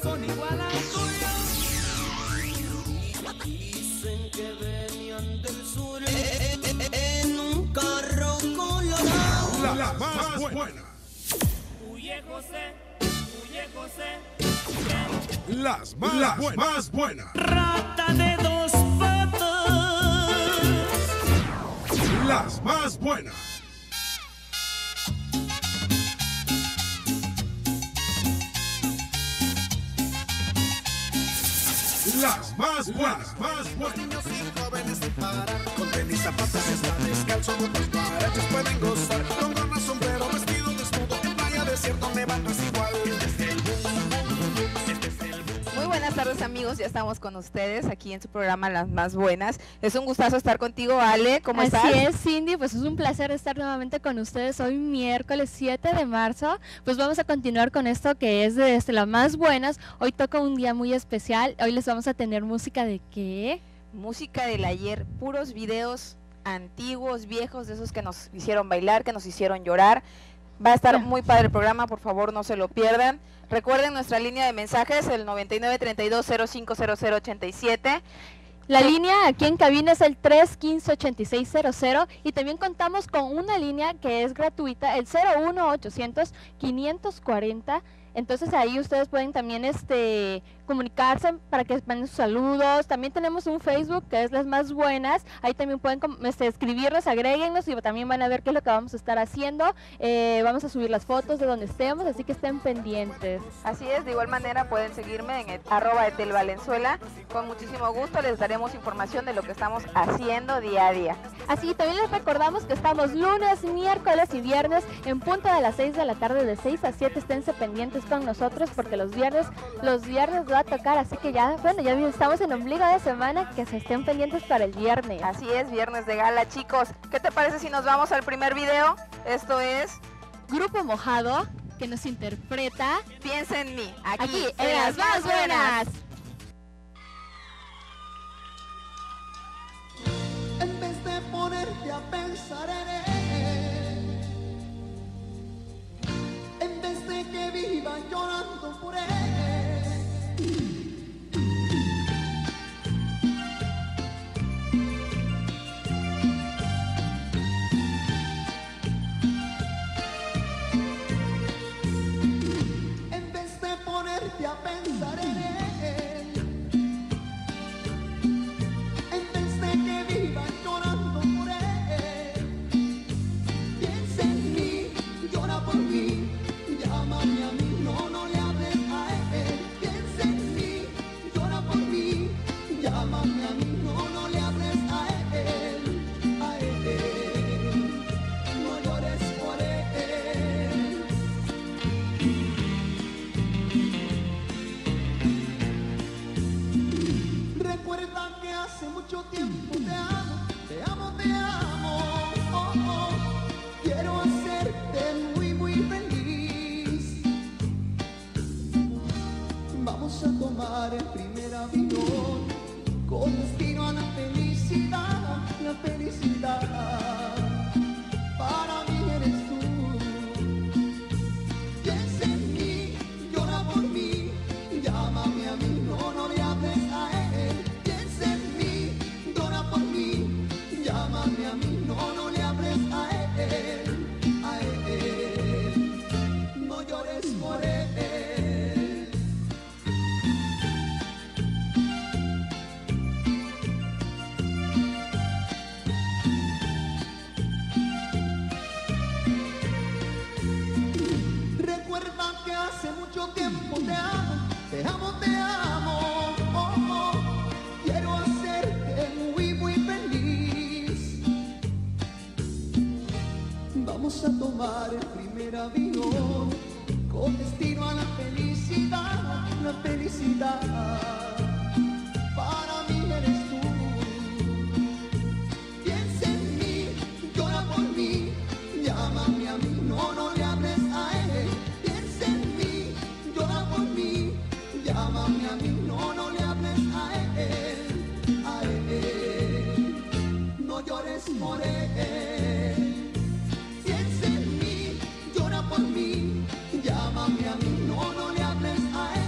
son igual al tuyo. Dicen que venían del sur en un carro colorado. La más buena. Huye José, huye José. Las más buenas. Rata de dos patas. Las más buenas. Las más buenas, más buenas. Niños y jóvenes sin parar, con tenis, zapatos, está descalzo, botas, guaraches pueden gozar, con gorra, sombrero, vestido desnudo, en playa, desierto, nevando es igual. Muy buenas tardes, amigos, ya estamos con ustedes aquí en su programa Las Más Buenas. Es un gustazo estar contigo, Ale, ¿cómo estás? Así es, Cindy, pues es un placer estar nuevamente con ustedes hoy miércoles 7 de marzo. Pues vamos a continuar con esto que es de Las Más Buenas. Hoy toca un día muy especial, hoy les vamos a tener música de ¿qué? Música del ayer, puros videos antiguos, viejos, de esos que nos hicieron bailar, que nos hicieron llorar. Va a estar muy padre el programa, por favor no se lo pierdan. Recuerden nuestra línea de mensajes, el 9932050087. La línea aquí en cabina es el 315-8600 y también contamos con una línea que es gratuita, el 01800-540. Entonces ahí ustedes pueden también comunicarse para que manden sus saludos. También tenemos un Facebook que es Las Más Buenas. Ahí también pueden escribirnos, agréguennos y también van a ver qué es lo que vamos a estar haciendo. Vamos a subir las fotos de donde estemos, así que estén pendientes. Así es, de igual manera pueden seguirme en el @etelvalenzuela. Con muchísimo gusto les daremos información de lo que estamos haciendo día a día. Así también les recordamos que estamos lunes, miércoles y viernes en punto de las 6 de la tarde, de 6 a 7. Esténse pendientes con nosotros porque los viernes va a tocar, así que ya estamos en ombligo de semana, que se estén pendientes para el viernes. Así es, viernes de gala, chicos. ¿Qué te parece si nos vamos al primer video? Esto es Grupo Mojado, que nos interpreta Piensa en mí, aquí en Las Más Buenas. En vez de ponerte a pensar en él, en vez de que viva llorando por él, en vez de ponerte a pensar en él, en vez de que viva llorando por él, piensa en mí, llora por mí, llámame a mí, no le hables a él. Piensa en mí, llora por mí, llámame a mí, no le hables a él, no llores por él. Recuerda que hace mucho tiempo te amo, te amo, te amo, oh, oh. Quiero hacerte muy, muy feliz. Vamos a tomar el primer avión con destino a la felicidad, la felicidad. Para mí eres tú. Piensa en mí, llora por mí, llámame a mí, no le hables a él. Piensa en mí, llora por mí, llámame a mí, no le hables a él, no llores por él. Recuerda que hace mucho tiempo te amo, te amo, te amo, oh, oh. Quiero hacerte muy, muy feliz. Vamos a tomar el primer avión con destino a la felicidad, la felicidad. Para mí eres tú. Piensa en mí, llora por mí, llámame a mí, no le hables a él. Piensa en mí, llora por mí, llámame a mí, no le hables a él, no llores por él. Piensa en mí, llora por mí, llámame a mí, no le hables a él.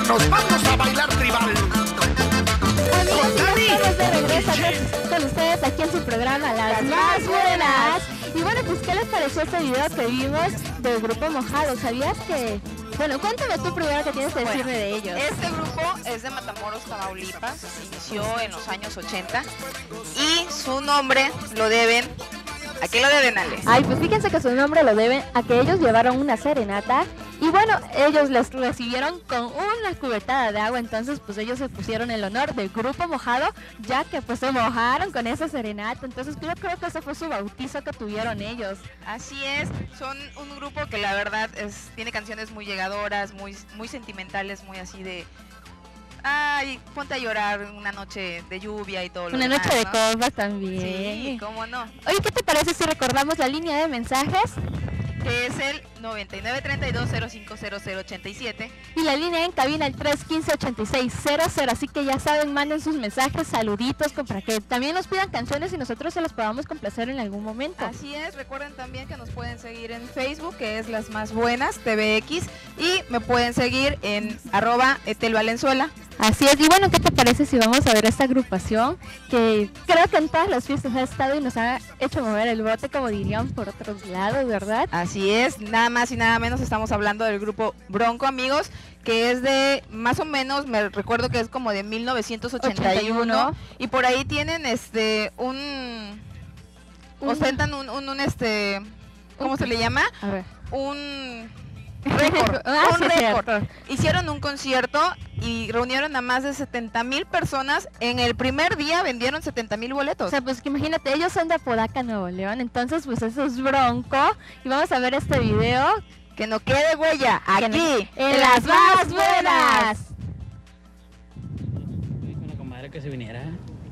nos vamos a bailar tribal. Amigos, ya estamos de regreso con ustedes aquí en su programa Las Más Buenas. Y bueno, pues ¿qué les pareció este video que vimos del Grupo Mojado? ¿Sabías que...? Bueno, cuéntame tú primero qué tienes que decirme de ellos. Este grupo es de Matamoros, Tamaulipas, inició en los años 80 y su nombre lo deben... ¿A qué lo deben, Ale? Ay, pues fíjense que su nombre lo deben a que ellos llevaron una serenata y bueno, ellos les recibieron con una cubetada de agua, entonces pues ellos se pusieron el honor del Grupo Mojado, ya que pues se mojaron con esa serenata, entonces yo creo que ese fue su bautizo que tuvieron ellos. Así es, son un grupo que la verdad tiene canciones muy llegadoras, muy sentimentales, muy así de... Ay, ponte a llorar una noche de lluvia y todo lo Una demás, noche de ¿no? copas también. Sí, cómo no. Oye, ¿qué te parece si recordamos la línea de mensajes? Que es el 9932050087. Y la línea en cabina el 315-8600, así que ya saben, manden sus mensajes, saluditos, para que también nos pidan canciones y nosotros se las podamos complacer en algún momento. Así es, recuerden también que nos pueden seguir en Facebook, que es Las Más Buenas, TVX, y me pueden seguir en @etelvalenzuela. Así es, y bueno, ¿qué te parece si vamos a ver esta agrupación que creo que en todas las fiestas ha estado y nos ha hecho mover el bote, como dirían por otros lados, ¿verdad? Así es, nada más y nada menos estamos hablando del grupo Bronco, amigos, que es de, más o menos, me recuerdo que es como de 1981, y por ahí tienen ostentan ¿cómo se le llama? A ver. Un récord, un sí, récord. cierto. Hicieron un concierto y reunieron a más de 70,000 personas. En el primer día vendieron 70,000 boletos. O sea, pues que imagínate, ellos son de Apodaca, Nuevo León, entonces pues eso es Bronco, y vamos a ver este video. Que no quede huella, aquí, en Las Más Buenas. Con la comadre que se viniera.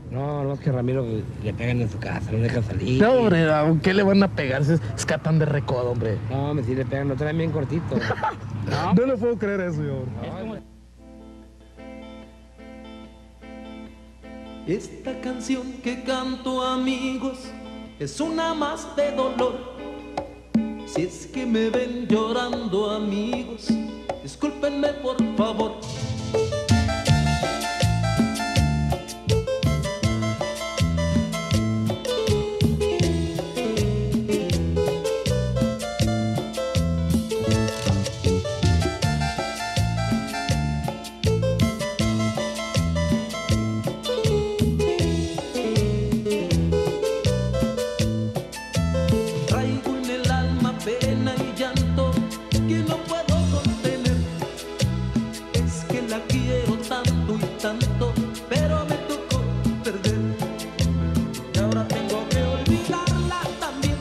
No, no es que Ramiro le pegan en su casa, no dejan salir. No, hombre, ¿a qué le van a pegar? Es catán de recodo, hombre. No, me sí le pegan, lo traen bien cortito. ¿No? No le puedo creer eso, yo. Es como... Esta canción que canto, amigos, es una más de dolor. Si es que me ven llorando, amigos, discúlpenme por favor. Traigo en el alma pena y llanto que no puedo contener. Es que la quiero tanto y tanto, pero me tocó perder. Y ahora tengo que olvidarla también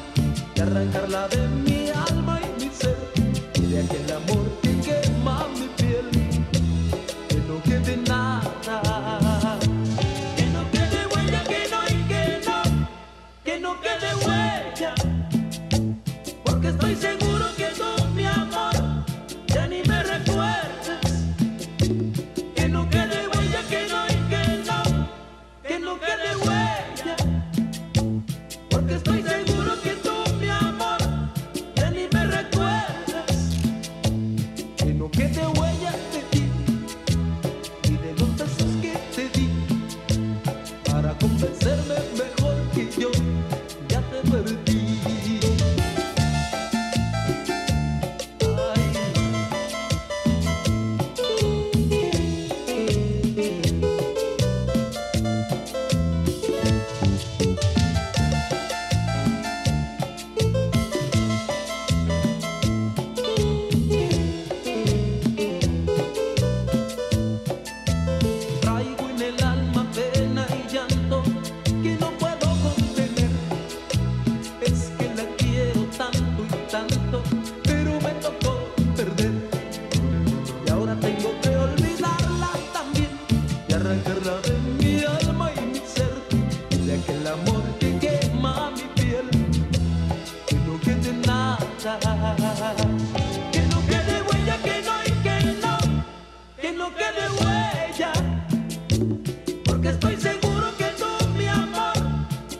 y arrancarla de mi alma y mi ser. Y de aquel amor que quema mi piel, que no quede nada. Que no quede huella, que no y que no quede huella. Porque estoy seguro que tú, mi amor, ya ni me recuerdas. Que no quede huella, que no y que no quede huella. Porque estoy seguro que tú, mi amor, ya ni me recuerdas. Que no quede huella de ti y de los besos que te di, para convencerme mejor que yo ya te perdí. Traigo en el alma pena y llanto que no puedo contener. Es que la quiero tanto y tanto, pero me tocó perder. Y ahora tengo que olvidarla también y arrancarla de mi alma y mi ser. De aquel amor que quema mi piel, que no quede nada. Que no quede huella, que no y que no quede huella. Porque estoy seguro que tú, mi amor,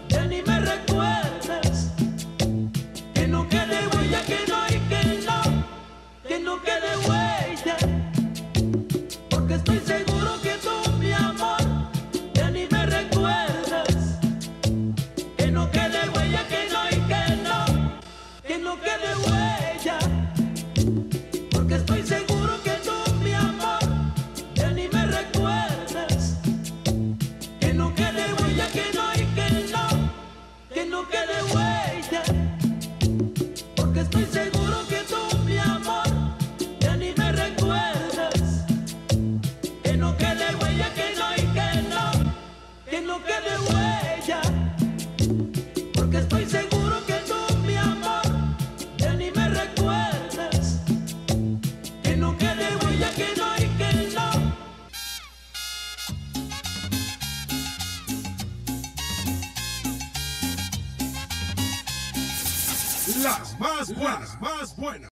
ya ni me recuerdas. Que no quede huella, que no y que no quede huella. Porque quede huella, porque estoy seguro que tú, mi amor, ya ni me recuerdas. Que no quede huella, que no y que no quede huella, porque estoy seguro que tú, mi amor, ya ni me recuerdas. Que no quede huella, que no y que no quede huella, porque estoy seguro que tú, mi amor, ya ni me recuerdas. Que no quede huella, que no y que no. Las más buenas, más buenas.